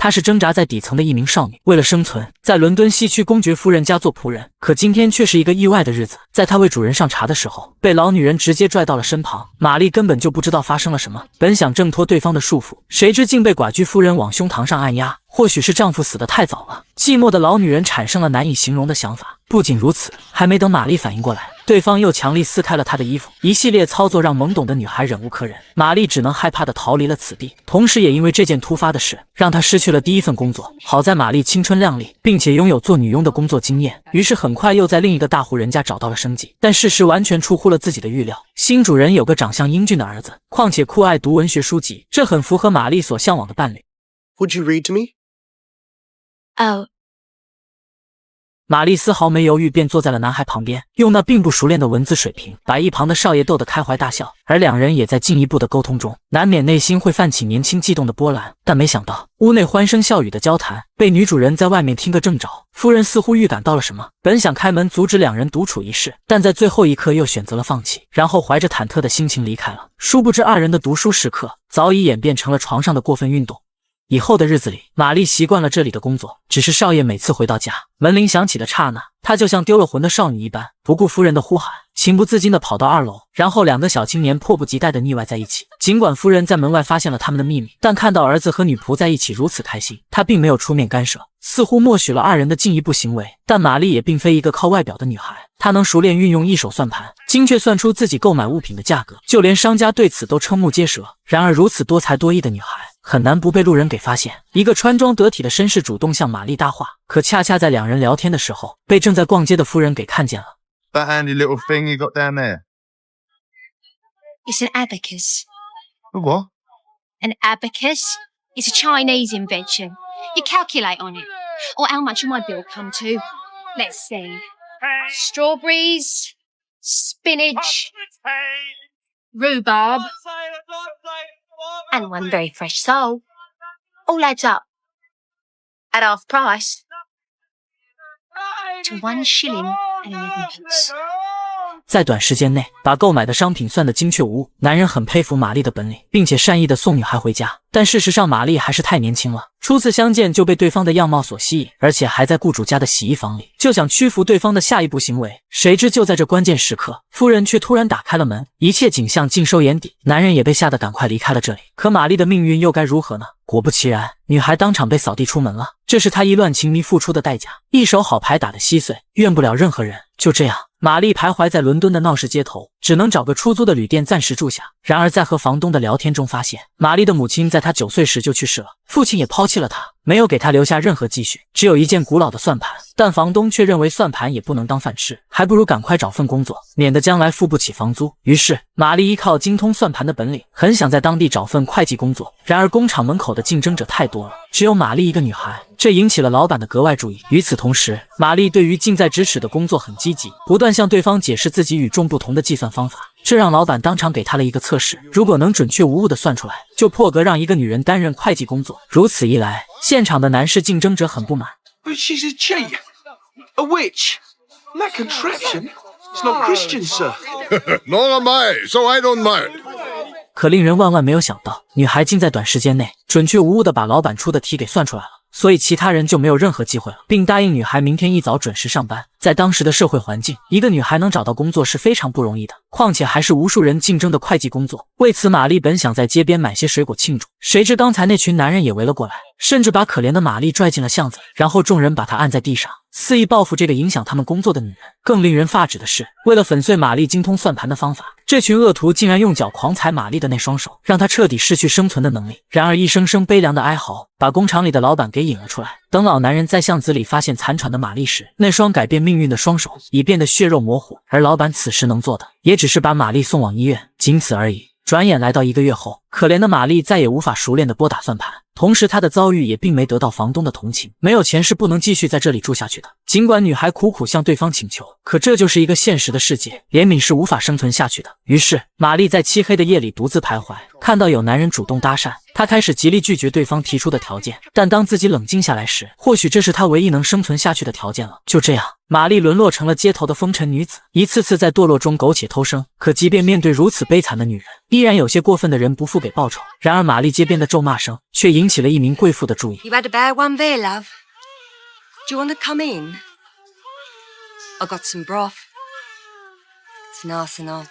她是挣扎在底层的一名少女，为了生存，在伦敦西区公爵夫人家做仆人。可今天却是一个意外的日子，在她为主人上茶的时候，被老女人直接拽到了身旁。玛丽根本就不知道发生了什么，本想挣脱对方的束缚，谁知竟被寡居夫人往胸膛上按压。或许是丈夫死得太早了，寂寞的老女人产生了难以形容的想法。不仅如此，还没等玛丽反应过来，对方又强力撕开了她的衣服，一系列操作让懵懂的女孩忍无可忍。玛丽只能害怕地逃离了此地，同时也因为这件突发的事，让她失去了第一份工作。好在玛丽青春靓丽，并且拥有做女佣的工作经验，于是很快又在另一个大户人家找到了生计。但事实完全出乎了自己的预料，新主人有个长相英俊的儿子，况且酷爱读文学书籍，这很符合玛丽所向往的伴侣。 Would you read to me? Oh. 玛丽丝毫没犹豫，便坐在了男孩旁边，用那并不熟练的文字水平，把一旁的少爷逗得开怀大笑。而两人也在进一步的沟通中，难免内心会泛起年轻悸动的波澜。但没想到，屋内欢声笑语的交谈，被女主人在外面听个正着。夫人似乎预感到了什么，本想开门阻止两人独处一室，但在最后一刻又选择了放弃，然后怀着忐忑的心情离开了。殊不知，二人的读书时刻早已演变成了床上的过分运动。以后的日子里，玛丽习惯了这里的工作，只是少爷每次回到家，门铃响起的刹那，她就像丢了魂的少女一般，不顾夫人的呼喊，情不自禁地跑到2楼，然后两个小青年迫不及待地腻歪在一起。尽管夫人在门外发现了他们的秘密，但看到儿子和女仆在一起如此开心，她并没有出面干涉，似乎默许了二人的进一步行为。但玛丽也并非一个靠外表的女孩，她能熟练运用一手算盘，精确算出自己购买物品的价格，就连商家对此都瞠目结舌。然而如此多才多艺的女孩，很难不被路人给发现。一个穿装得体的绅士主动向玛丽搭话，可恰恰在两人聊天的时候，被正在逛街的夫人给看见了。 That handy little thing you got down there. It's an abacus. A what? An abacus? It's a Chinese invention. You calculate on it. Or how much will my bill come to? Let's see. Strawberries, spinach, rhubarb, and one very fresh sole. All adds up at half price to 1 shilling and 11pence. 在短时间内把购买的商品算得精确无误，男人很佩服玛丽的本领，并且善意地送女孩回家。但事实上，玛丽还是太年轻了，初次相见就被对方的样貌所吸引，而且还在雇主家的洗衣房里，就想屈服对方的下一步行为。谁知就在这关键时刻，夫人却突然打开了门，一切景象尽收眼底，男人也被吓得赶快离开了这里。可玛丽的命运又该如何呢？果不其然，女孩当场被扫地出门了，这是她意乱情迷付出的代价。一手好牌打得稀碎，怨不了任何人。就这样，玛丽徘徊在伦敦的闹市街头，只能找个出租的旅店暂时住下。然而在和房东的聊天中发现，玛丽的母亲在她9岁时就去世了，父亲也抛弃了她，没有给她留下任何积蓄，只有一件古老的算盘。但房东却认为算盘也不能当饭吃，还不如赶快找份工作，免得将来付不起房租。于是玛丽依靠精通算盘的本领，很想在当地找份会计工作。然而工厂门口的竞争者太多了，只有玛丽一个女孩，这引起了老板的格外注意。与此同时，玛丽对于近在咫尺的工作很积极，不断向对方解释自己与众不同的计算方法，这让老板当场给她了一个测试，如果能准确无误地算出来，就破格让一个女人担任会计工作。如此一来，现场的男士竞争者很不满。 But she's a cheat, a witch. That contraption, it's not Christian, sir. Nor am I, so I don't mind. 可令人万万没有想到，女孩竟在短时间内准确无误地把老板出的题给算出来了。所以其他人就没有任何机会了，并答应女孩明天一早准时上班。在当时的社会环境，一个女孩能找到工作是非常不容易的，况且还是无数人竞争的会计工作。为此，玛丽本想在街边买些水果庆祝，谁知刚才那群男人也围了过来，甚至把可怜的玛丽拽进了巷子，然后众人把她按在地上，肆意报复这个影响他们工作的女人。更令人发指的是，为了粉碎玛丽精通算盘的方法，这群恶徒竟然用脚狂踩玛丽的那双手，让她彻底失去生存的能力。然而一声声悲凉的哀嚎把工厂里的老板给引了出来。等老男人在巷子里发现残喘的玛丽时，那双改变命运的双手已变得血肉模糊，而老板此时能做的也只是把玛丽送往医院，仅此而已。转眼来到1个月后，可怜的玛丽再也无法熟练地拨打算盘，同时她的遭遇也并没得到房东的同情，没有钱是不能继续在这里住下去的。尽管女孩苦苦向对方请求，可这就是一个现实的世界，怜悯是无法生存下去的。于是玛丽在漆黑的夜里独自徘徊，看到有男人主动搭讪，她开始极力拒绝对方提出的条件，但当自己冷静下来时，或许这是她唯一能生存下去的条件了。就这样，玛丽沦落成了街头的风尘女子，一次次在堕落中苟且偷生。可即便面对如此悲惨的女人，依然有些过分的人不负妇给报酬。然而玛丽街边的咒骂声却引起了一名贵妇的注意。 You had a bad one there, love. Do you want to come in? I got some broth. It's nice and hot.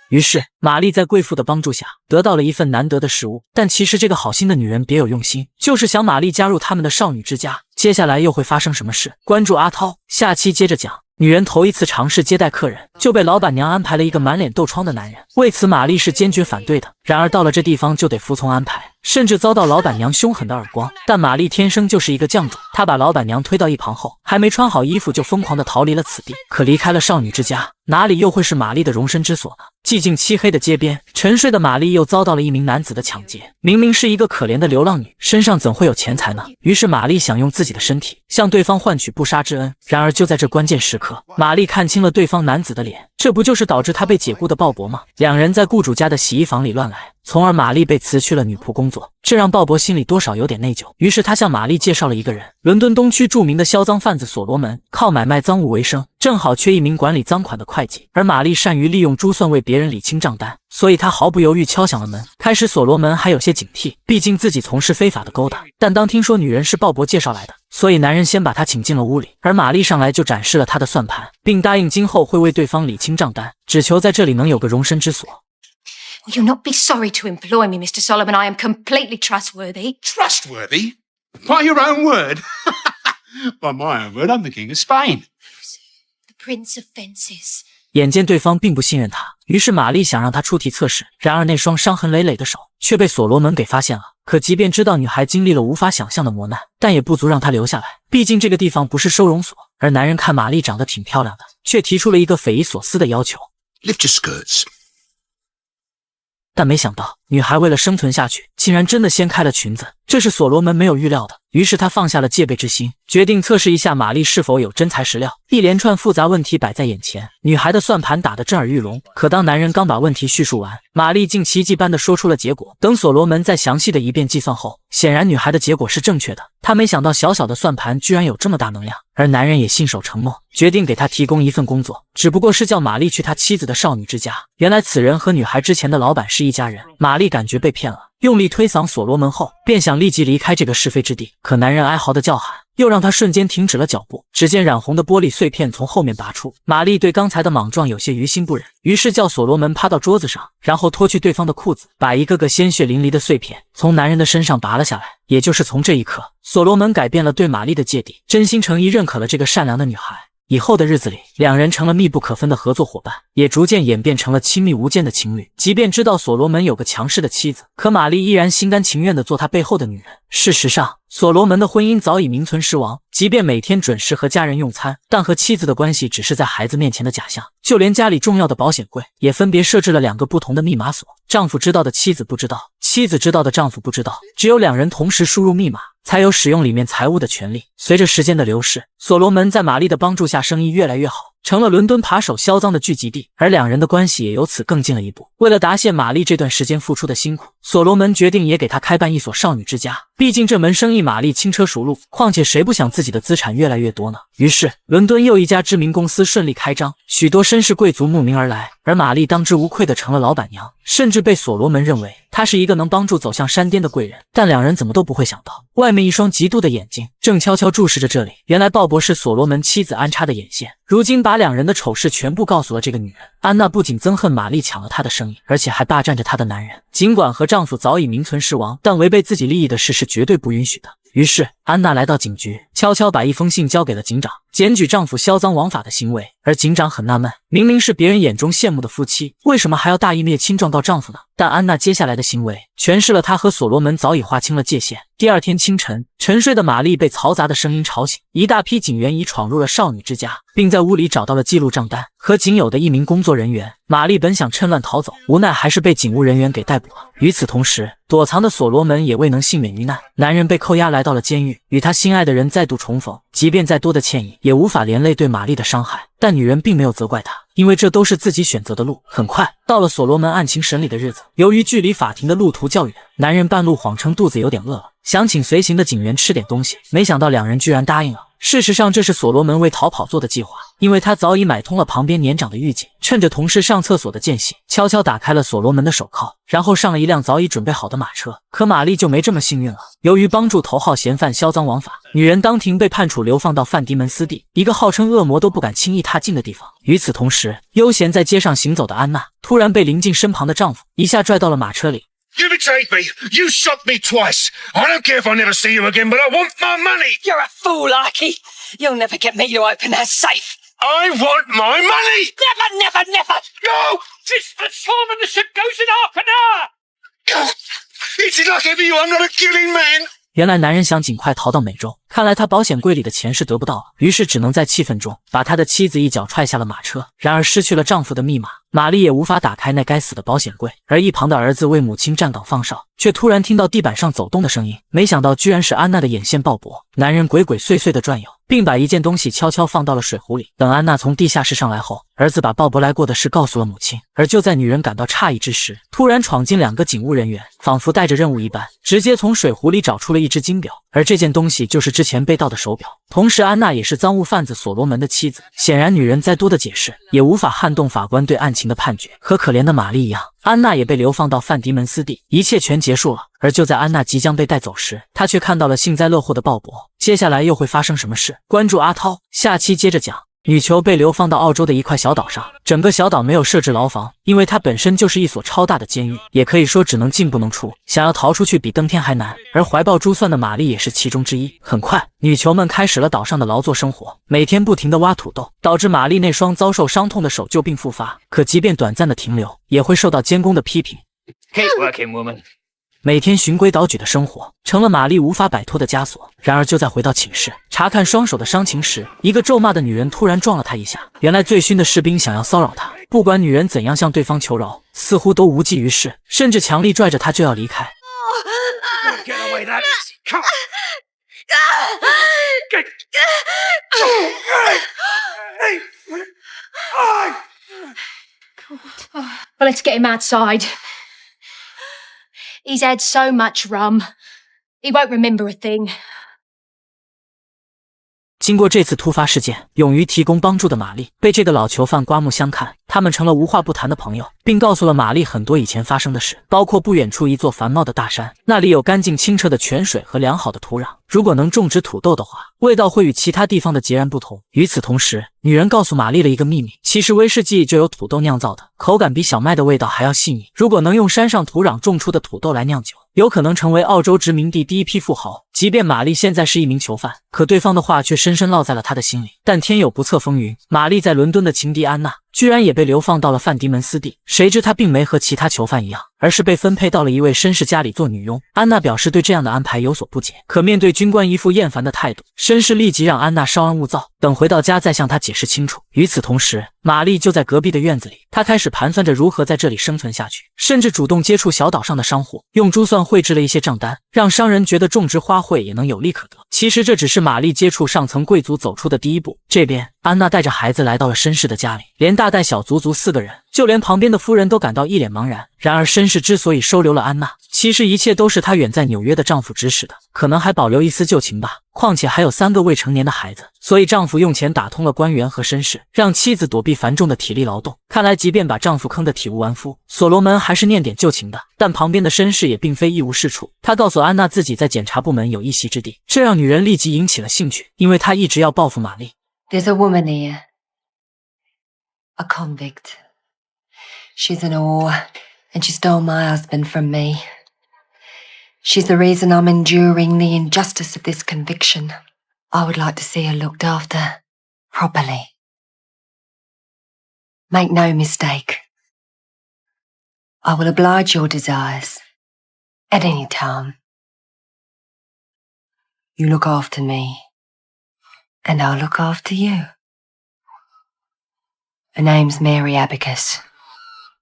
于是玛丽在贵妇的帮助下得到了一份难得的食物，但其实这个好心的女人别有用心，就是想玛丽加入他们的少女之家。接下来又会发生什么事？关注阿涛，下期接着讲。女人头一次尝试接待客人，就被老板娘安排了一个满脸痘疮的男人，为此玛丽是坚决反对的。然而到了这地方就得服从安排，甚至遭到老板娘凶狠的耳光。但玛丽天生就是一个犟主，她把老板娘推到一旁后，还没穿好衣服就疯狂地逃离了此地。可离开了少女之家，哪里又会是玛丽的容身之所呢？寂静漆黑的街边，沉睡的玛丽又遭到了一名男子的抢劫。明明是一个可怜的流浪女，身上怎会有钱财呢？于是玛丽想用自己的身体向对方换取不杀之恩。然而就在这关键时刻，玛丽看清了对方男子的脸，这不就是导致她被解雇的鲍勃吗？两人在雇主家的洗衣房里乱来，从而玛丽被辞去了女仆工作，这让鲍勃心里多少有点内疚。于是他向玛丽介绍了一个人，伦敦东区著名的销赃贩子所罗门，靠买卖赃物为生，正好缺一名管理赃款的会计。而玛丽善于利用珠算为别人理清账单，所以他毫不犹豫敲响了门。开始所罗门还有些警惕，毕竟自己从事非法的勾当，但当听说女人是鲍勃介绍来的，所以男人先把她请进了屋里，而玛丽上来就展示了她的算盘，并答应今后会为对方理清账单，只求在这里能有个容身之所。Will you not be sorry to employ me, Mr. Solomon? I am completely trustworthy. Trustworthy? By your own word? By my own word, I'm the King of Spain. The Prince of Fences. 眼见对方并不信任他，于是玛丽想让他出题测试。然而那双伤痕累累的手却被所罗门给发现了。可即便知道女孩经历了无法想象的磨难，但也不足让她留下来，毕竟这个地方不是收容所。而男人看玛丽长得挺漂亮的，却提出了一个匪夷所思的要求。 Lift your skirts. 但没想到，女孩为了生存下去，竟然真的掀开了裙子，这是所罗门没有预料的。于是他放下了戒备之心，决定测试一下玛丽是否有真材实料。一连串复杂问题摆在眼前，女孩的算盘打得震耳欲聋。可当男人刚把问题叙述完，玛丽竟奇迹般地说出了结果。等所罗门再详细的一遍计算后，显然女孩的结果是正确的。他没想到小小的算盘居然有这么大能量，而男人也信守承诺，决定给他提供一份工作，只不过是叫玛丽去他妻子的少女之家。原来此人和女孩之前的老板是一家人。玛丽感觉被骗了，用力推搡所罗门后，便想立即离开这个是非之地。可男人哀嚎的叫喊又让他瞬间停止了脚步。只见染红的玻璃碎片从后面拔出，玛丽对刚才的莽撞有些于心不忍，于是叫所罗门趴到桌子上，然后脱去对方的裤子，把一个个鲜血淋漓的碎片从男人的身上拔了下来。也就是从这一刻，所罗门改变了对玛丽的芥蒂，真心诚意认可了这个善良的女孩。以后的日子里，两人成了密不可分的合作伙伴，也逐渐演变成了亲密无间的情侣。即便知道所罗门有个强势的妻子，可玛丽依然心甘情愿地做他背后的女人。事实上，所罗门的婚姻早已名存实亡，即便每天准时和家人用餐，但和妻子的关系只是在孩子面前的假象。就连家里重要的保险柜也分别设置了2个不同的密码锁，丈夫知道的妻子不知道，妻子知道的丈夫不知道，只有2人同时输入密码，才有使用里面财物的权利。随着时间的流逝，所罗门在玛丽的帮助下生意越来越好，成了伦敦扒手销赃的聚集地，而2人的关系也由此更进了一步。为了答谢玛丽这段时间付出的辛苦，所罗门决定也给她开办一所少女之家。毕竟这门生意玛丽轻车熟路，况且谁不想自己的资产越来越多呢？于是伦敦又一家知名公司顺利开张，许多绅士贵族慕名而来，而玛丽当之无愧地成了老板娘，甚至被所罗门认为她是一个能帮助走向山巅的贵人。但2人怎么都不会想到，外面一双嫉妒的眼睛正悄悄注视着这里。原来鲍勃是所罗门妻子安插的眼线，如今把2人的丑事全部告诉了这个女人。安娜不仅憎恨玛丽抢了她的生意，而且还霸占着她的男人。尽管和丈夫早已名存实亡，但违背自己利益的事是绝对不允许的。于是安娜来到警局，悄悄把一封信交给了警长，检举丈夫销赃枉法的行为。而警长很纳闷，明明是别人眼中羡慕的夫妻，为什么还要大义灭亲状告丈夫呢？但安娜接下来的行为诠释了她和所罗门早已划清了界限。第二天清晨，沉睡的玛丽被嘈杂的声音吵醒，一大批警员已闯入了少女之家，并在屋里找到了记录账单和仅有的一名工作人员。玛丽本想趁乱逃走，无奈还是被警务人员给逮捕了。与此同时，躲藏的所罗门也未能幸免于难，男人被扣押来到了监狱，与他心爱的人再度重逢。即便再多的歉意，也无法连累对玛丽的伤害。但女人并没有责怪他，因为这都是自己选择的路。很快到了所罗门案情审理的日子，由于距离法庭的路途较远，男人半路谎称肚子有点饿了，想请随行的警员吃点东西，没想到2人居然答应了。事实上，这是所罗门为逃跑做的计划，因为他早已买通了旁边年长的狱警，趁着同事上厕所的间隙，悄悄打开了所罗门的手铐，然后上了一辆早已准备好的马车。可玛丽就没这么幸运了，由于帮助头号嫌犯销赃枉法，女人当庭被判处流放到范迪门斯地，一个号称恶魔都不敢轻易踏进的地方。与此同时，悠闲在街上行走的安娜突然被临近身旁的丈夫一下拽到了马车里。You betrayed me. You shot me twice. I don't care if I never see you again, but I want my money. You're a fool, Archie. You'll never get me to open that safe. I want my money. Never. No! This the storm and the ship goes in half an hour. It's like ever you, I'm not a killing man. 原来男人想尽快逃到美洲，看来他保险柜里的钱是得不到了，于是只能在气愤中把他的妻子一脚踹下了马车。然而失去了丈夫的密码，玛丽也无法打开那该死的保险柜。而一旁的儿子为母亲站岗放哨，却突然听到地板上走动的声音，没想到居然是安娜的眼线鲍勃。男人鬼鬼祟祟地转悠，并把一件东西悄悄放到了水壶里。等安娜从地下室上来后，儿子把鲍勃来过的事告诉了母亲。而就在女人感到诧异之时，突然闯进2个警务人员，仿佛带着任务一般，直接从水壶里找出了一只金表。而这件东西就是之前被盗的手表。同时，安娜也是赃物贩子所罗门的妻子。显然，女人再多的解释也无法撼动法官对案情的判决。和可怜的玛丽一样，安娜也被流放到范迪门斯地，一切全结束了。而就在安娜即将被带走时，她却看到了幸灾乐祸的鲍勃。接下来又会发生什么事？关注阿涛，下期接着讲。女囚被流放到澳洲的一块小岛上，整个小岛没有设置牢房，因为它本身就是一所超大的监狱，也可以说只能进不能出，想要逃出去比登天还难。而怀抱珠算的玛丽也是其中之一。很快，女囚们开始了岛上的劳作生活，每天不停地挖土豆，导致玛丽那双遭受伤痛的手旧病复发。可即便短暂的停留，也会受到监工的批评。Keep working, woman. 每天循规蹈矩的生活成了玛丽无法摆脱的枷锁。然而就在回到寝室查看双手的伤情时，一个咒骂的女人突然撞了她一下。原来醉醺的士兵想要骚扰她，不管女人怎样向对方求饶，似乎都无济于事，甚至强力拽着她就要离开。Get away that easy. Come on. Well, let's get him outside. He's had so much rum, he won't remember a thing. 经过这次突发事件，勇于提供帮助的玛丽被这个老囚犯刮目相看，他们成了无话不谈的朋友，并告诉了玛丽很多以前发生的事，包括不远处一座繁茂的大山，那里有干净清澈的泉水和良好的土壤，如果能种植土豆的话，味道会与其他地方的截然不同。与此同时，女人告诉玛丽了一个秘密，其实威士忌就由土豆酿造的，口感比小麦的味道还要细腻。如果能用山上土壤种出的土豆来酿酒，有可能成为澳洲殖民地第一批富豪。即便玛丽现在是一名囚犯，可对方的话却深深烙在了她的心里。但天有不测风云，玛丽在伦敦的情敌安娜居然也被流放到了范迪门斯地，谁知她并没和其他囚犯一样，而是被分配到了一位绅士家里做女佣。安娜表示对这样的安排有所不解，可面对军官一副厌烦的态度，绅士立即让安娜稍安勿躁，等回到家再向她解释清楚。与此同时，玛丽就在隔壁的院子里，她开始盘算着如何在这里生存下去，甚至主动接触小岛上的商户，用珠算绘制了一些账单，让商人觉得种植花卉也能有利可得。其实这只是玛丽接触上层贵族走出的第一步。这边安娜带着孩子来到了绅士的家里，连大带小足足4个人，就连旁边的夫人都感到一脸茫然。然而绅士之所以收留了安娜，其实一切都是他远在纽约的丈夫指使的，可能还保留一丝旧情吧。况且还有3个未成年的孩子，所以丈夫用钱打通了官员和绅士，让妻子躲避繁重的体力劳动。看来即便把丈夫坑得体无完肤，所罗门还是念点旧情的。但旁边的绅士也并非一无是处，他告诉安娜自己在检察部门有一席之地，这让女人立即引起了兴趣，因为她一直要报复玛丽。There's a woman here. A convict. She's an whore, and she stole my husband from me. She's the reason I'm enduring the injustice of this conviction. I would like to see her looked after properly. Make no mistake. I will oblige your desires at any time. You look after me, and I'll look after you. Her name's Mary Abacus.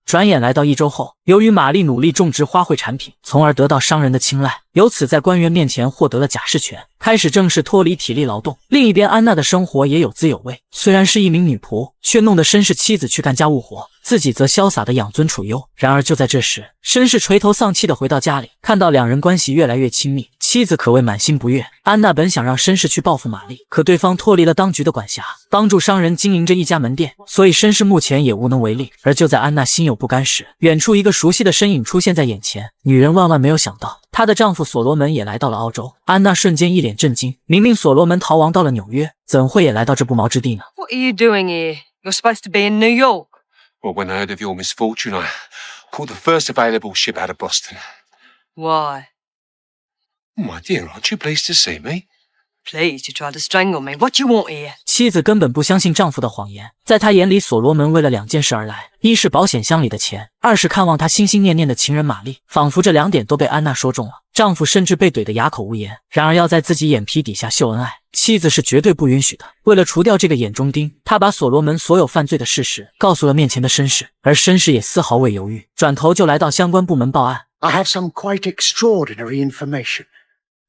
转眼来到1周后，由于玛丽努力种植花卉产品，从而得到商人的青睐，由此在官员面前获得了假释权，开始正式脱离体力劳动。另一边，安娜的生活也有滋有味，虽然是一名女仆，却弄得绅士妻子去干家务活，自己则潇洒的养尊处优。然而就在这时，绅士垂头丧气的回到家里，看到2人关系越来越亲密，妻妻子可谓满心不悦。安娜本想让绅士去报复玛丽，可对方脱离了当局的管辖，帮助商人经营着一家门店，所以绅士目前也无能为力。而就在安娜心有不甘时，远处一个熟悉的身影出现在眼前。女人万万没有想到，她的丈夫所罗门也来到了澳洲。安娜瞬间一脸震惊，明明所罗门逃亡到了纽约，怎会也来到这不毛之地呢？ What are you doing here? You're supposed to be in New York. Well, when I heard of your misfortune, I caught the first available ship out of Boston. Why? Oh, my dear, aren't you pleased to see me? Please, you tried to strangle me. What do you want here? 妻子根本不相信丈夫的谎言，在她眼里，所罗门为了2件事而来：一是保险箱里的钱，二是看望他心心念念的情人玛丽。仿佛这2点都被安娜说中了，丈夫甚至被怼得哑口无言。然而要在自己眼皮底下秀恩爱，妻子是绝对不允许的。为了除掉这个眼中钉，她把所罗门所有犯罪的事实告诉了面前的绅士，而绅士也丝毫未犹豫，转头就来到相关部门报案。 I have some quite extraordinary information.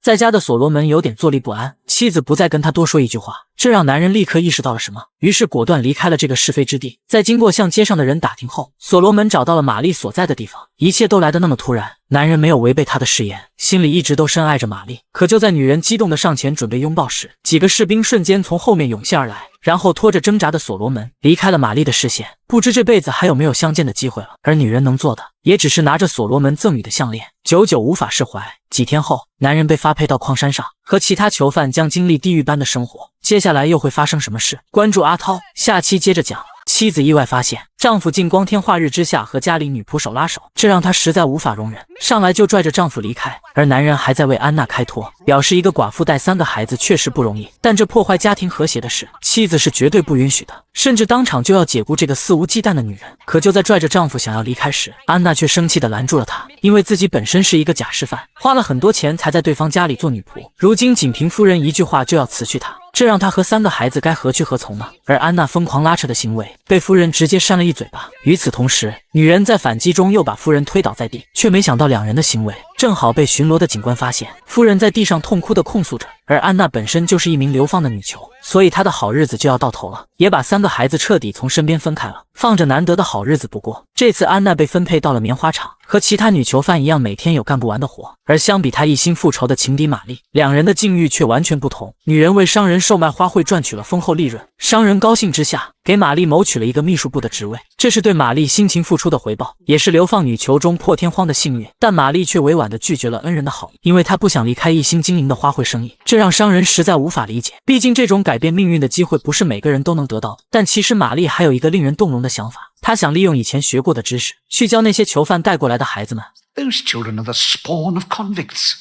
在家的所罗门有点坐立不安，妻子不再跟他多说一句话，这让男人立刻意识到了什么，于是果断离开了这个是非之地。在经过向街上的人打听后，所罗门找到了玛丽所在的地方，一切都来得那么突然。男人没有违背他的誓言，心里一直都深爱着玛丽。可就在女人激动地上前准备拥抱时，几个士兵瞬间从后面涌现而来，然后拖着挣扎的所罗门离开了玛丽的视线。不知这辈子还有没有相见的机会了，而女人能做的也只是拿着所罗门赠予的项链，久久无法释怀。几天后，男人被发配到矿山上，和其他囚犯将经历地狱般的生活。接下来又会发生什么事？关注阿涛，下期接着讲。妻子意外发现丈夫竟光天化日之下和家里女仆手拉手，这让她实在无法容忍，上来就拽着丈夫离开。而男人还在为安娜开脱，表示一个寡妇带3个孩子确实不容易，但这破坏家庭和谐的事，妻子是绝对不允许的，甚至当场就要解雇这个肆无忌惮的女人。可就在拽着丈夫想要离开时，安娜却生气地拦住了他，因为自己本身是一个假释犯，花了很多钱才在对方家里做女仆，如今仅凭夫人一句话就要辞去她，这让他和3个孩子该何去何从呢？而安娜疯狂拉扯的行为被夫人直接扇了一嘴巴。与此同时，女人在反击中又把夫人推倒在地，却没想到2人的行为正好被巡逻的警官发现。夫人在地上痛哭地控诉着，而安娜本身就是一名流放的女囚，所以她的好日子就要到头了，也把3个孩子彻底从身边分开了，放着难得的好日子不过。这次安娜被分配到了棉花厂，和其他女囚犯一样，每天有干不完的活。而相比她一心复仇的情敌玛丽，2人的境遇却完全不同。女人为商人售卖花卉赚取了丰厚利润，商人高兴之下给玛丽谋取了一个秘书部的职位，这是对玛丽辛勤付出的回报，也是流放女囚中破天荒的幸运。但玛丽却委婉地拒绝了恩人的好意，因为她不想离开一心经营的花卉生意，这让商人实在无法理解。毕竟这种改变命运的机会不是每个人都能得到的。但其实玛丽还有一个令人动容的想法，她想利用以前学过的知识，去教那些囚犯带过来的孩子们。 Those children are the spawn of convicts.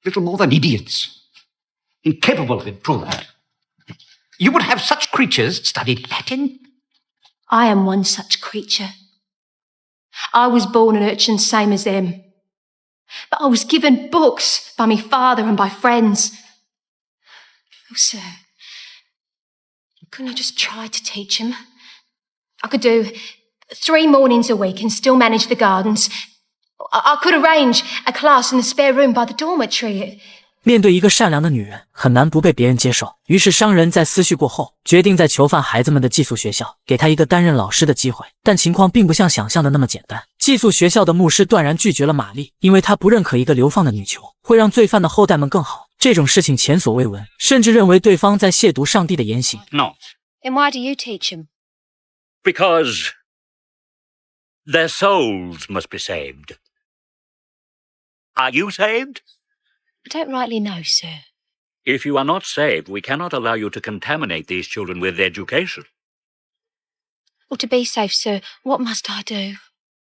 Little more than idiots. Incapable of improvement. You would have such creatures studied Latin? I am one such creature. I was born an urchin same as them. But I was given books by me father and by friends. Oh, sir, couldn't I just try to teach him? I could do 3 mornings a week and still manage the gardens. I could arrange a class in the spare room by the dormitory. 面对一个善良的女人，很难不被别人接受。于是商人在思绪过后，决定在囚犯孩子们的寄宿学校给他一个担任老师的机会。但情况并不像想象的那么简单。寄宿学校的牧师断然拒绝了玛丽，因为他不认可一个流放的女囚会让罪犯的后代们更好。这种事情前所未闻，甚至认为对方在亵渎上帝的言行。 Then why do you teach him? Because their souls must be saved. Are you saved? I don't rightly know, sir. If you are not saved, we cannot allow you to contaminate these children with education. Well, to be safe, sir, what must I do?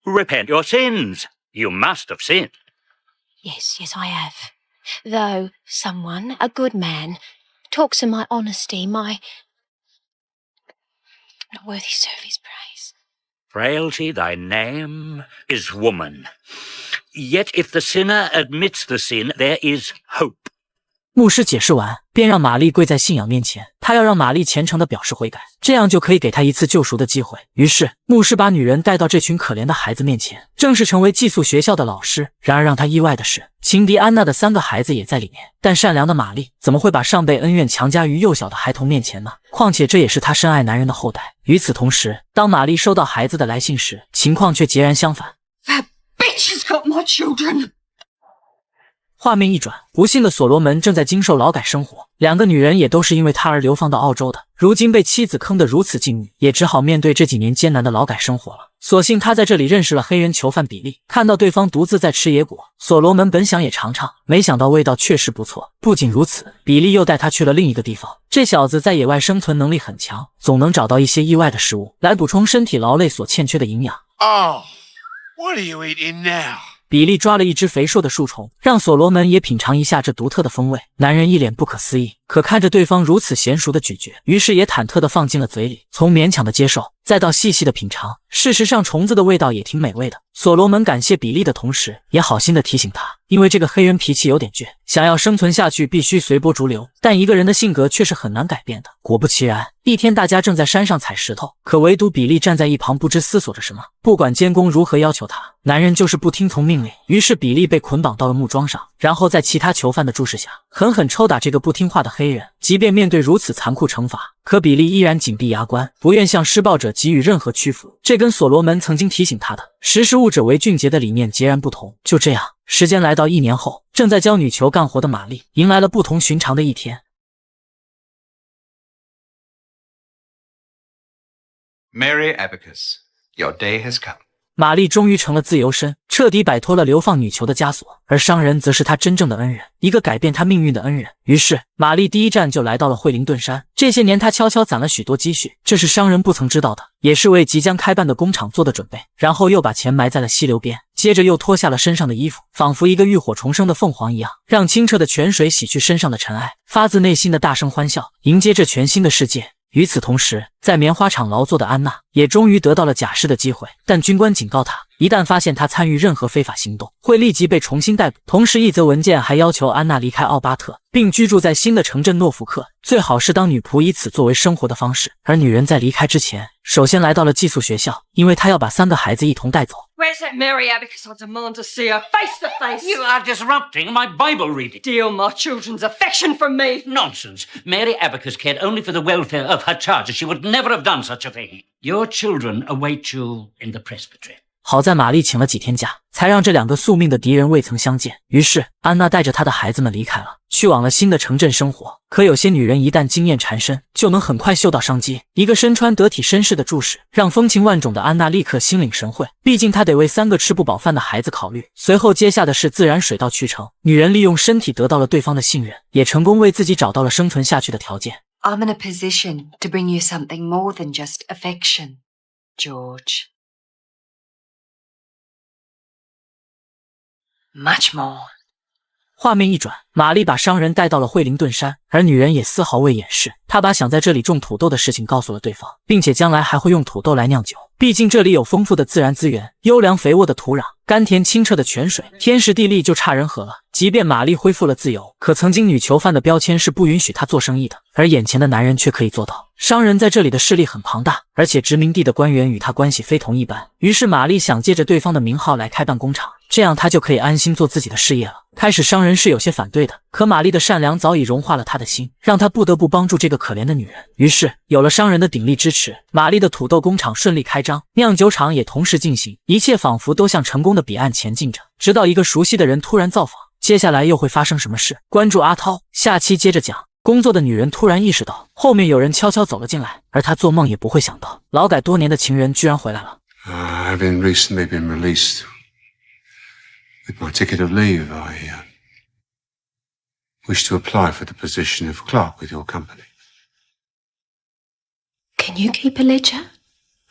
Repent your sins. You must have sinned. Yes, I have. Though someone, a good man, talks of my honesty, my... not worthy, sir, of his praise. Frailty, thy name is woman. Yet if the sinner admits the sin, there is hope. 牧师解释完，便让玛丽跪在信仰面前，他要让玛丽虔诚地表示悔改，这样就可以给她一次救赎的机会。于是，牧师把女人带到这群可怜的孩子面前，正式成为寄宿学校的老师。然而让他意外的是，情敌安娜的3个孩子也在里面。但善良的玛丽怎么会把上辈恩怨强加于幼小的孩童面前呢？况且这也是她深爱男人的后代。与此同时，当玛丽收到孩子的来信时，情况却截然相反。 That bitch has got my children. 画面一转，不幸的所罗门正在经受劳改生活，两个女人也都是因为他而流放到澳洲的，如今被妻子坑得如此境遇，也只好面对这几年艰难的劳改生活了。所幸他在这里认识了黑人囚犯比利，看到对方独自在吃野果，所罗门本想也尝尝，没想到味道确实不错。不仅如此，比利又带他去了另一个地方。这小子在野外生存能力很强，总能找到一些意外的食物来补充身体劳累所欠缺的营养。Oh, what are you eating now? 比利抓了一只肥硕的树虫，让所罗门也品尝一下这独特的风味。男人一脸不可思议，可看着对方如此娴熟的咀嚼，于是也忐忑地放进了嘴里，从勉强的接受，再到细细的品尝。事实上，虫子的味道也挺美味的。所罗门感谢比利的同时，也好心地提醒他，因为这个黑人脾气有点倔，想要生存下去必须随波逐流，但一个人的性格却是很难改变的。果不其然，一天大家正在山上采石头，可唯独比利站在一旁不知思索着什么。不管监工如何要求他，男人就是不听从命令。于是比利被捆绑到了木桩上，然后在其他囚犯的注视下，狠狠抽打这个不听话的黑人。即便面对如此残酷惩罚，可比利依然紧闭牙关，不愿向施暴者给予任何屈服。这跟所罗门曾经提醒他的识时务者为俊杰的理念截然不同。就这样，时间来到1年后，正在教女囚干活的玛丽迎来了不同寻常的一天。Mary Abacus, your day has come. 玛丽终于成了自由身，彻底摆脱了流放女囚的枷锁，而商人则是她真正的恩人，一个改变她命运的恩人。于是，玛丽第一站就来到了惠灵顿山。这些年，她悄悄攒了许多积蓄，这是商人不曾知道的，也是为即将开办的工厂做的准备。然后又把钱埋在了溪流边，接着又脱下了身上的衣服，仿佛一个浴火重生的凤凰一样，让清澈的泉水洗去身上的尘埃，发自内心的大声欢笑，迎接这全新的世界。与此同时，在棉花厂劳作的安娜也终于得到了假释的机会，但军官警告她，一旦发现她参与任何非法行动，会立即被重新逮捕。同时，一则文件还要求安娜离开奥巴特，并居住在新的城镇诺福克，最好是当女仆，以此作为生活的方式。而女人在离开之前，首先来到了寄宿学校，因为她要把3个孩子一同带走。Where's that Mary Abacus? I demand to see her face to face. You are disrupting my Bible reading. Steal my children's affection from me. Nonsense. Mary Abacus cared only for the welfare of her charges. She would never have done such a thing. Your children await you in the presbytery. 好在玛丽请了几天假，才让这2个宿命的敌人未曾相见。于是安娜带着她的孩子们离开了，去往了新的城镇生活。可有些女人一旦经验缠身，就能很快嗅到商机。一个身穿得体绅士的注视，让风情万种的安娜立刻心领神会。毕竟她得为3个吃不饱饭的孩子考虑。随后接下的事自然水到渠成，女人利用身体得到了对方的信任，也成功为自己找到了生存下去的条件。I'm in a position to bring you something more than just affection, George. Much more. 画面一转，玛丽把商人带到了惠灵顿山，而女人也丝毫未掩饰，她把想在这里种土豆的事情告诉了对方，并且将来还会用土豆来酿酒。毕竟这里有丰富的自然资源，优良肥沃的土壤，甘甜清澈的泉水，天时地利就差人和了。即便玛丽恢复了自由，可曾经女囚犯的标签是不允许她做生意的，而眼前的男人却可以做到。商人在这里的势力很庞大，而且殖民地的官员与他关系非同一般。于是玛丽想借着对方的名号来开办工厂，这样她就可以安心做自己的事业了。开始商人是有些反对的，可玛丽的善良早已融化了他的心，让他不得不帮助这个可怜的女人。于是有了商人的鼎力支持，玛丽的土豆工厂顺利开张，酿酒厂也同时进行，一切仿佛都向成功的彼岸前进着。直到一个熟悉的人突然造访，接下来又会发生什么事？关注阿涛，下期接着讲。工作的女人突然意识到后面有人悄悄走了进来，而她做梦也不会想到，劳改多年的情人居然回来了。Having recently been released with my ticket of leave, I wish to apply for the position of clerk with your company. Can you keep a ledger?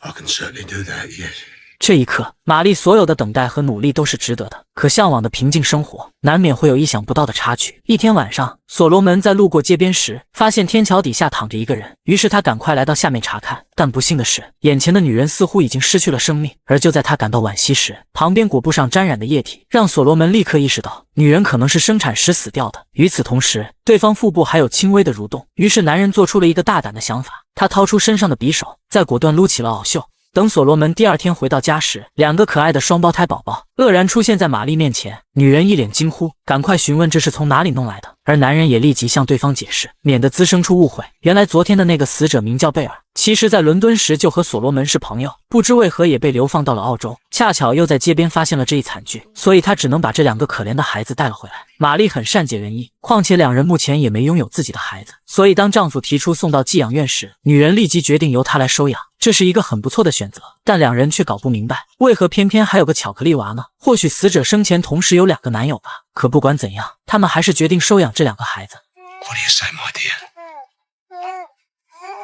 I can certainly do that, yes. 这一刻，玛丽所有的等待和努力都是值得的。可向往的平静生活，难免会有意想不到的插曲。一天晚上，所罗门在路过街边时，发现天桥底下躺着一个人，于是他赶快来到下面查看。但不幸的是，眼前的女人似乎已经失去了生命。而就在他感到惋惜时，旁边裹布上沾染的液体，让所罗门立刻意识到，女人可能是生产时死掉的。与此同时，对方腹部还有轻微的蠕动。于是男人做出了一个大胆的想法，他掏出身上的匕首，再果断撸起了袄袖。等所罗门第2天回到家时，2个可爱的双胞胎宝宝愕然出现在玛丽面前。女人一脸惊呼，赶快询问这是从哪里弄来的，而男人也立即向对方解释，免得滋生出误会。原来昨天的那个死者名叫贝尔，其实，在伦敦时就和所罗门是朋友，不知为何也被流放到了澳洲。恰巧又在街边发现了这一惨剧，所以他只能把这2个可怜的孩子带了回来。玛丽很善解人意，况且两人目前也没拥有自己的孩子，所以当丈夫提出送到寄养院时，女人立即决定由他来收养。这是一个很不错的选择，但两人却搞不明白，为何偏偏还有个巧克力娃呢？或许死者生前同时有2个男友吧。可不管怎样，他们还是决定收养这2个孩子。What do you say, my dear?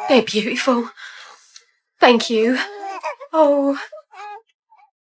They're beautiful. Thank you. Oh.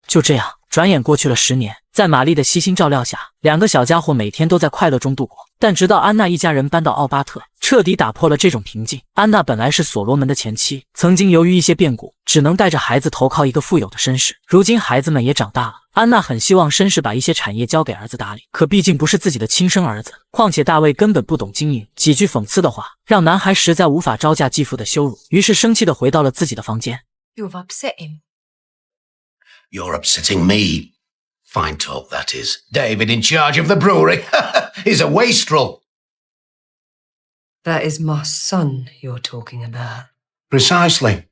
就这样，转眼过去了10年，在玛丽的悉心照料下，2个小家伙每天都在快乐中度过。但直到安娜一家人搬到奥巴特，彻底打破了这种平静。安娜本来是所罗门的前妻，曾经由于一些变故，只能带着孩子投靠一个富有的绅士。如今孩子们也长大了，安娜很希望绅士把一些产业交给儿子打理，可毕竟不是自己的亲生儿子，况且大卫根本不懂经营，几句讽刺的话让男孩实在无法招架继父的羞辱，于是生气地回到了自己的房间。 You've upset him. You're upsetting me. Fine talk, that is. David in charge of the brewery. He's a wastrel. That is my son you're talking about. Precisely.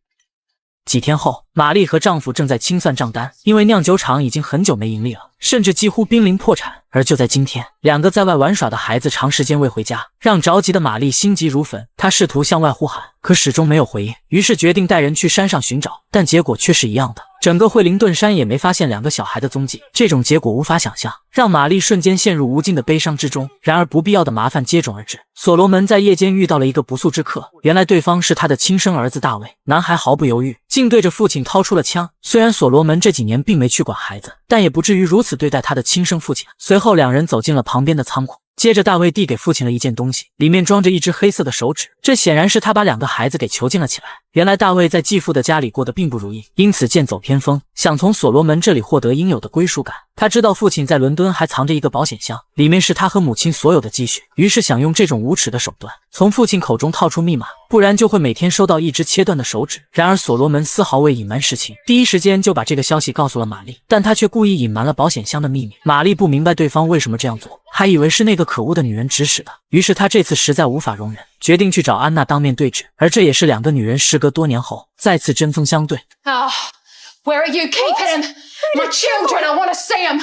几天后，玛丽和丈夫正在清算账单，因为酿酒厂已经很久没盈利了，甚至几乎濒临破产。而就在今天，2个在外玩耍的孩子长时间未回家，让着急的玛丽心急如焚。她试图向外呼喊，可始终没有回应，于是决定带人去山上寻找，但结果却是一样的。整个惠灵顿山也没发现2个小孩的踪迹，这种结果无法想象，让玛丽瞬间陷入无尽的悲伤之中。然而不必要的麻烦接踵而至，所罗门在夜间遇到了一个不速之客，原来对方是他的亲生儿子大卫。男孩毫不犹豫，竟对着父亲掏出了枪。虽然所罗门这几年并没去管孩子，但也不至于如此对待他的亲生父亲。随后2人走进了旁边的仓库，接着大卫递给父亲了一件东西，里面装着一只黑色的手指，这显然是他把2个孩子给囚禁了起来。原来大卫在继父的家里过得并不如意，因此剑走偏锋，想从所罗门这里获得应有的归属感。他知道父亲在伦敦还藏着一个保险箱，里面是他和母亲所有的积蓄，于是想用这种无耻的手段从父亲口中套出密码，不然就会每天收到一只切断的手指。然而所罗门丝毫未隐瞒实情，第一时间就把这个消息告诉了玛丽，但他却故意隐瞒了保险箱的秘密。玛丽不明白对方为什么这样做，还以为是那个可恶的女人指使的，于是他这次实在无法容忍，决定去找安娜当面对质。而这也是2个女人时隔多年后再次针锋相对。Oh, where are you keeping him? My children, I want to see them.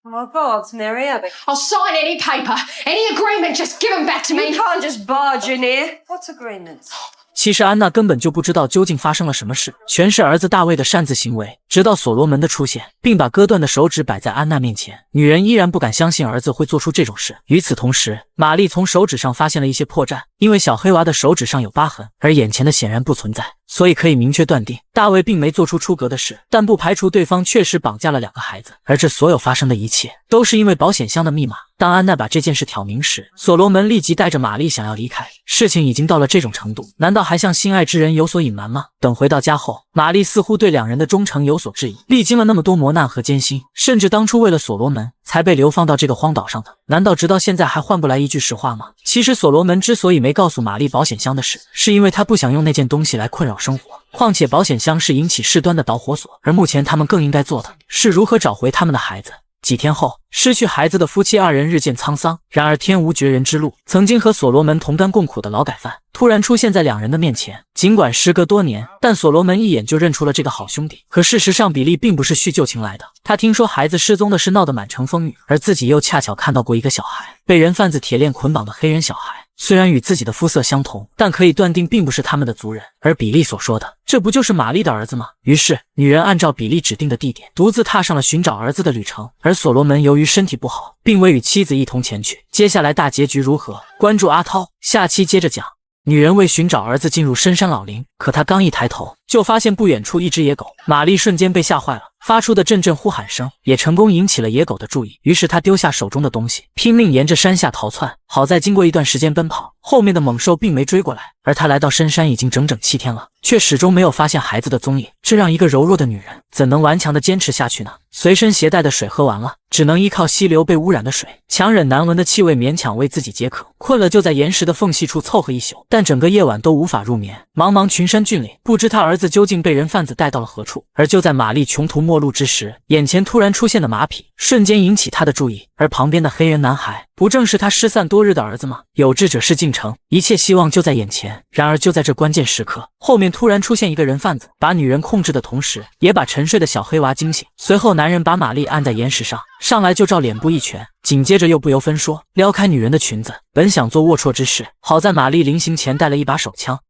Oh my God, Mary Abbott. I'll sign any paper, any agreement, just give them back to me. You can't just barge in here. What agreements? 其实安娜根本就不知道究竟发生了什么事，全是儿子大卫的擅自行为。直到所罗门的出现，并把割断的手指摆在安娜面前，女人依然不敢相信儿子会做出这种事。与此同时，玛丽从手指上发现了一些破绽，因为小黑娃的手指上有疤痕，而眼前的显然不存在，所以可以明确断定大卫并没做出出格的事，但不排除对方确实绑架了2个孩子。而这所有发生的一切都是因为保险箱的密码。当安娜把这件事挑明时，所罗门立即带着玛丽想要离开。事情已经到了这种程度，难道还向心爱之人有所隐瞒吗？等回到家后，玛丽似乎对2人的忠诚有所质疑。历经了那么多磨难和艰辛，甚至当初为了所罗门才被流放到这个荒岛上的，难道直到现在还换不来一句实话吗？其实所罗门之所以没告诉玛丽保险箱的事，是因为他不想用那件东西来困扰生活。况且保险箱是引起事端的导火索，而目前他们更应该做的是如何找回他们的孩子。几天后，失去孩子的夫妻2人日渐沧桑。然而天无绝人之路，曾经和所罗门同甘共苦的劳改犯突然出现在2人的面前。尽管时隔多年，但所罗门一眼就认出了这个好兄弟。可事实上，比利并不是叙旧情来的。他听说孩子失踪的事闹得满城风雨，而自己又恰巧看到过一个小孩被人贩子铁链捆绑的黑人小孩。虽然与自己的肤色相同，但可以断定并不是他们的族人。而比利所说的，这不就是玛丽的儿子吗？于是女人按照比利指定的地点，独自踏上了寻找儿子的旅程。而所罗门由于身体不好，并未与妻子一同前去。接下来大结局如何？关注阿涛，下期接着讲。女人为寻找儿子进入深山老林，可她刚一抬头，就发现不远处一只野狗。玛丽瞬间被吓坏了，发出的阵阵呼喊声也成功引起了野狗的注意。于是她丢下手中的东西，拼命沿着山下逃窜。好在经过一段时间奔跑，后面的猛兽并没追过来。而她来到深山已经整整7天了，却始终没有发现孩子的踪影。这让一个柔弱的女人怎能顽强地坚持下去呢？随身携带的水喝完了，只能依靠溪流被污染的水，强忍难闻的气味勉强为自己解渴。困了就在岩石的缝隙处凑合一宿，但整个夜晚都无法入眠。茫茫群山峻岭，不知他儿子究竟被人贩子带到了何处。而就在玛丽穷途末路之时，眼前突然出现的马匹瞬间引起他的注意，而旁边的黑人男孩不正是他失散多日的儿子吗？有志者事竟成。城，一切希望就在眼前。然而就在这关键时刻，后面突然出现一个人贩子，把女人控制的同时，也把沉睡的小黑娃惊醒。随后男人把玛丽按在岩石上，上来就照脸部一拳，紧接着又不由分说撩开女人的裙子，本想做龌龊之事，好在玛丽临行前带了一把手枪。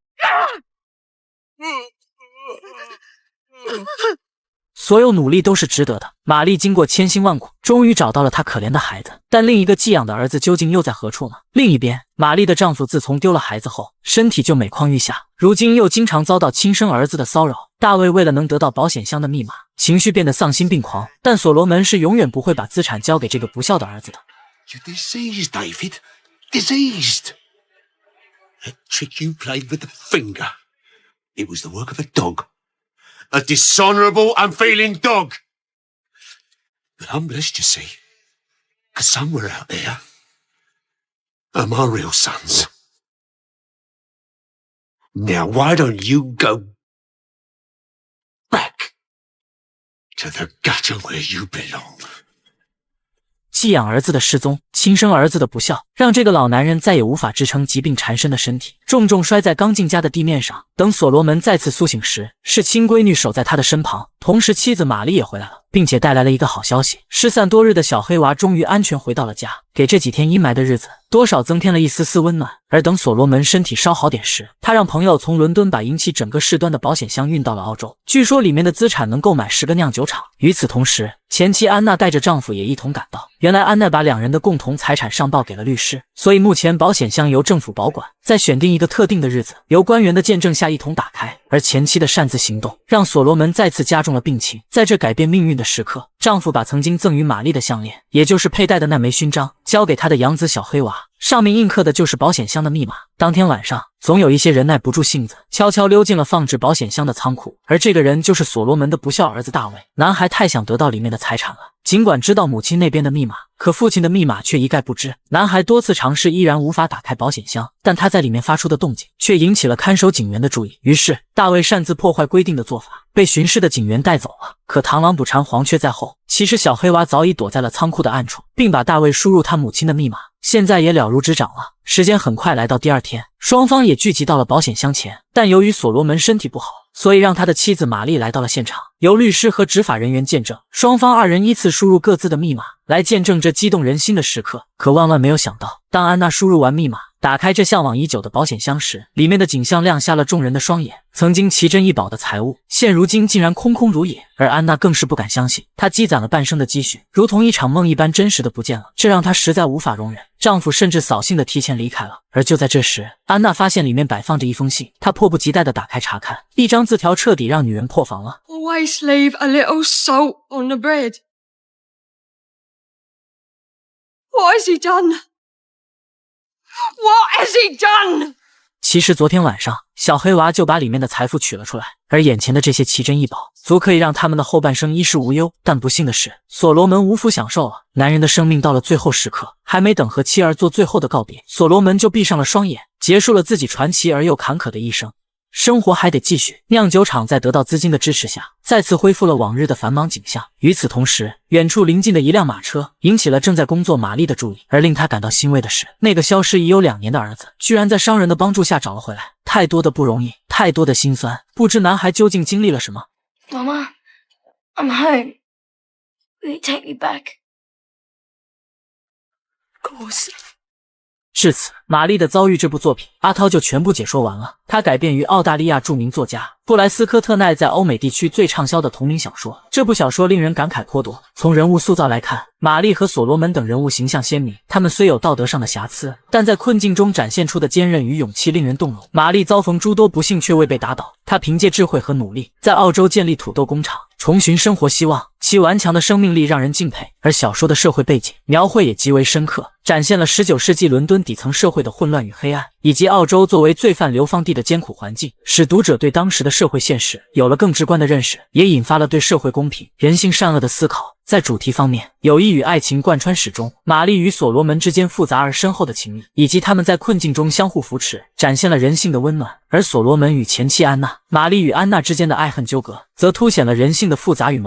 所有努力都是值得的。玛丽经过千辛万苦，终于找到了她可怜的孩子，但另一个寄养的儿子究竟又在何处呢？另一边，玛丽的丈夫自从丢了孩子后，身体就每况愈下，如今又经常遭到亲生儿子的骚扰。大卫为了能得到保险箱的密码，情绪变得丧心病狂，但所罗门是永远不会把资产交给这个不孝的儿子的。 You're diseased, David. Diseased. That trick you played with the finger. It was the work of a dog. A dishonourable, unfeeling dog. But I'm blessed, you see. Because somewhere out there are my real sons. Now, why don't you go back to the gutter where you belong?寄养儿子的失踪，亲生儿子的不孝，让这个老男人再也无法支撑疾病缠身的身体，重重摔在刚进家的地面上。等所罗门再次苏醒时，是亲闺女守在他的身旁，同时妻子玛丽也回来了，并且带来了一个好消息：失散多日的小黑娃终于安全回到了家，给这几天阴霾的日子多少增添了一丝丝温暖。而等所罗门身体稍好点时，他让朋友从伦敦把引起整个事端的保险箱运到了澳洲，据说里面的资产能购买10个酿酒厂。与此同时，前妻安娜带着丈夫也一同赶到。原来安娜把两人的共同财产上报给了律师，所以目前保险箱由政府保管，在选定一个特定的日子，由官员的见证下一同打开。而前妻的擅自行动，让所罗门再次加重了病情。在这改变命运的时刻，丈夫把曾经赠予玛丽的项链，也就是佩戴的那枚勋章，交给她的养子小黑娃，上面印刻的就是保险箱的密码。当天晚上，总有一些人耐不住性子，悄悄溜进了放置保险箱的仓库，而这个人就是所罗门的不孝儿子大卫。男孩太想得到里面的财产了，尽管知道母亲那边的密码，可父亲的密码却一概不知。男孩多次尝试，依然无法打开保险箱，但他在里面发出的动静却引起了看守警员的注意。于是大卫擅自破坏规定的做法，被巡视的警员带走了。可螳螂捕蝉，黄雀在后，其实小黑娃早已躲在了仓库的暗处，并把大卫输入他母亲的密码，现在也了如指掌了。时间很快来到第二天，双方也聚集到了保险箱前，但由于所罗门身体不好，所以让他的妻子玛丽来到了现场，由律师和执法人员见证。双方二人依次输入各自的密码，来见证这激动人心的时刻。可万万没有想到，当安娜输入完密码，打开这向往已久的保险箱时，里面的景象亮瞎了众人的双眼。曾经奇珍异宝的财物，现如今竟然空空如也。而安娜更是不敢相信，她积攒了半生的积蓄，如同一场梦一般真实的不见了，这让她实在无法容忍。丈夫甚至扫兴的提前离开了。而就在这时，安娜发现里面摆放着一封信，她迫不及待地打开查看。一张字条彻底让女人破防了。 Always leave a little salt on the bread. What has he done? What has he done? 其实昨天晚上，小黑娃就把里面的财富取了出来，而眼前的这些奇珍异宝，足可以让他们的后半生衣食无忧。但不幸的是，所罗门无福享受了。男人的生命到了最后时刻，还没等和妻儿做最后的告别，所罗门就闭上了双眼，结束了自己传奇而又坎坷的一生。生活还得继续，酿酒厂在得到资金的支持下，再次恢复了往日的繁忙景象。与此同时，远处临近的一辆马车引起了正在工作玛丽的注意，而令她感到欣慰的是，那个消失已有2年的儿子，居然在商人的帮助下找了回来。太多的不容易，太多的心酸，不知男孩究竟经历了什么。Mama, I'm home. Will you take me back? Of course. 至此，玛丽的遭遇这部作品，阿涛就全部解说完了。它改编于澳大利亚著名作家布莱斯科特奈在欧美地区最畅销的同名小说。这部小说令人感慨颇多。从人物塑造来看，玛丽和所罗门等人物形象鲜明，他们虽有道德上的瑕疵，但在困境中展现出的坚韧与勇气令人动容。玛丽遭逢诸多不幸却未被打倒，她凭借智慧和努力，在澳洲建立土豆工厂，重寻生活希望，其顽强的生命力让人敬佩。而小说的社会背景描绘也极为深刻，展现了19世纪伦敦底层社会的混乱与黑暗，以及澳洲作为罪犯流放地的艰苦环境，使读者对当时的社会现实有了更直观的认识，也引发了对社会公平、人性善恶的思考。在主题方面，友谊与爱情贯穿始终，玛丽与所罗门之间复杂而深厚的情谊，以及他们在困境中相互扶持，展现了人性的温暖。而所罗门与前妻安娜、玛丽与安娜之间的爱恨纠葛，则凸显了人性的复杂与矛盾。